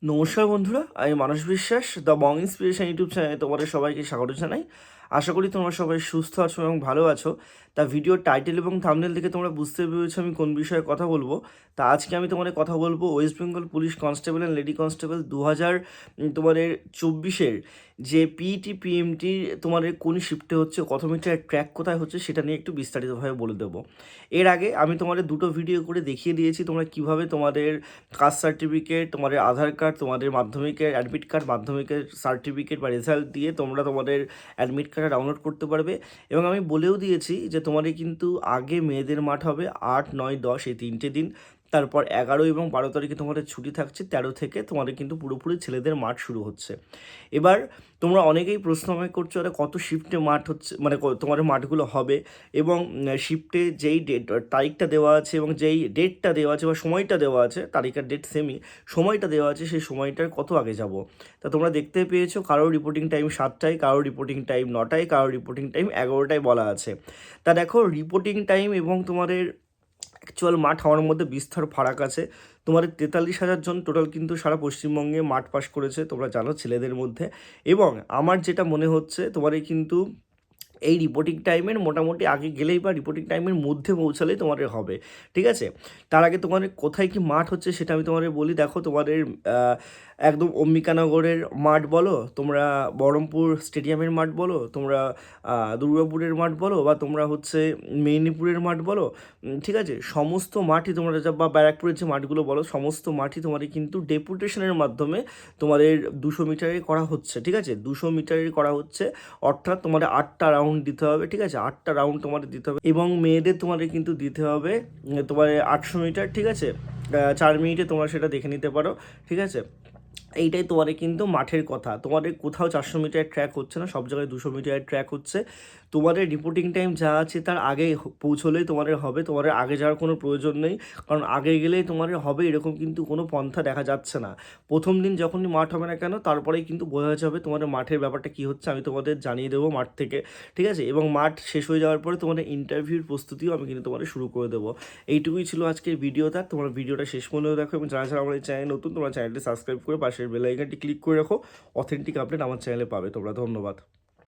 নমস্কার বন্ধুরা, আমি মানস বিশ্বাস দ্য বং ইন্সপিরেশন ইউটিউব চ্যানেলে তোমাদের সবাইকে স্বাগত জানাই। আশা করি তোমরা সবাই সুস্থ আছো এবং ভালো আছো। তা ভিডিওর টাইটেল এবং থাম্বনেল দেখে তোমরা বুঝতে পেরেছো আমি কোন বিষয়ে কথা বলবো। তা আজকে আমি তোমাদের কথা বলবো West Bengal police constable and lady constable 2024 যে পিইটি পিএমটি তোমাদের কোন শিফটে হচ্ছে, কত মিটার ট্র্যাক কোথায় হচ্ছে সেটা নিয়ে একটু বিস্তারিতভাবে বলে দেবো। এর আগে আমি তোমাদের দুটো ভিডিও করে দেখিয়ে দিয়েছি তোমরা কিভাবে তোমাদের কাস্ট সার্টিফিকেট, তোমাদের আধার কার্ড, তোমাদের মাধ্যমিকের অ্যাডমিট কার্ড, মাধ্যমিকের সার্টিফিকেট বা রেজাল্ট দিয়ে তোমরা তোমাদের অ্যাডমিট কার্ডটা ডাউনলোড করতে পারবে। এবং আমি বলেও দিয়েছি যে তোমাদের কিন্তু আগে মেয়েদের মাঠ হবে 8, 9, 10 এই 3টে দিন, তারপর 11 এবং 12 তারিখে তোমাদের ছুটি থাকছে, 13 থেকে তোমাদের কিন্তু পুরোপুরি ছেলেদের মাঠ শুরু হচ্ছে। এবার তোমরা অনেকেই প্রশ্ন আমাকে করছো আরে কত শিফটে মাঠ হচ্ছে, মানে তোমাদের মাঠগুলো হবে এবং শিফটে যেই তারিখটা দেওয়া আছে এবং যেই ডেটটা দেওয়া আছে বা সময়টা দেওয়া আছে, তারিখের ডেট সেমই, সময়টা দেওয়া আছে সেই সময়টার কত আগে যাব। তা তোমরা দেখতে পেয়েছো কারোর রিপোর্টিং টাইম 7টায়, কারোর রিপোর্টিং টাইম 9টায়, কারোর রিপোর্টিং টাইম 11টায় বলা আছে। তা দেখো রিপোর্টিং টাইম এবং তোমাদের অ্যাকচুয়াল মাঠ হওয়ার মধ্যে বিস্তর ফারাক আছে। তোমাদের 43,000 জন টোটাল কিন্তু সারা পশ্চিমবঙ্গে মাঠ পাস করেছে, তোমরা জানো, ছেলেদের মধ্যে। এবং আমার যেটা মনে হচ্ছে তোমাদের কিন্তু এই রিপোর্টিং টাইমের মোটামুটি আগে গেলেই বা রিপোর্টিং টাইমের মধ্যে পৌঁছালেই তোমাদের হবে, ঠিক আছে। তার আগে তোমাদের কোথায় কি মাঠ হচ্ছে সেটা আমি তোমাদের বলি। দেখো তোমাদের একদম অম্বিকানগরের মাঠ বলো, তোমরা বহরমপুর স্টেডিয়ামের মাঠ বলো, তোমরা দুর্গাপুরের মাঠ বলো, বা তোমরা হচ্ছে মেদিনীপুরের মাঠ বলো, ঠিক আছে, সমস্ত মাঠই তোমরা বা ব্যারাকপুরের যে মাঠগুলো বলো, সমস্ত মাঠই তোমাদের কিন্তু ডেপুটেশনের মাধ্যমে তোমাদের 200 মিটারে করা হচ্ছে, ঠিক আছে, 200 মিটারে করা হচ্ছে। অর্থাৎ তোমাদের 8টা রাউন্ড দিতে হবে, ঠিক আছে, 8টা রাউন্ড তোমাদের দিতে হবে। এবং মেয়েদের তোমাদের কিন্তু দিতে হবে তোমার 800 মিটার, ঠিক আছে, 4 মিনিটে তোমরা সেটা দেখে নিতে পারো, ঠিক আছে। এইটাই তোমাদের কিন্তু মাঠের কথা। তোমাদের কোথাও 400 মিটারের ট্র্যাক হচ্ছে না, সব জায়গায় 200 মিটারের ট্র্যাক হচ্ছে। তোমাদের রিপোর্টিং টাইম যা আছে তার আগে পৌঁছলেই তোমাদের হবে, তোমাদের আগে যাওয়ার কোনো প্রয়োজন নেই। কারণ আগে গেলেই তোমাদের হবে এরকম কিন্তু কোনো পন্থা দেখা যাচ্ছে না। প্রথম দিন যখনই মাঠ হবে না কেন, তারপরেই কিন্তু বোঝা যাবে তোমাদের মাঠের ব্যাপারটা কী হচ্ছে, আমি তোমাদের জানিয়ে দেবো মাঠ থেকে, ঠিক আছে। এবং মাঠ শেষ হয়ে যাওয়ার পরে তোমাদের ইন্টারভিউর প্রস্তুতিও আমি কিন্তু তোমাদের শুরু করে দেবো। এইটুকুই ছিল আজকের ভিডিওটা। তোমার ভিডিওটা শেষ পর্যন্ত দেখো এবং যারা যারা আমার এই চ্যানেল নতুন, তোমরা চ্যানেলটি সাবস্ক্রাইব করে পাশের বেল আইকনটি ক্লিক করে রাখো। অথেন্টিক আপডেট আমার চ্যানেলে পাবে তোমরা। ধন্যবাদ।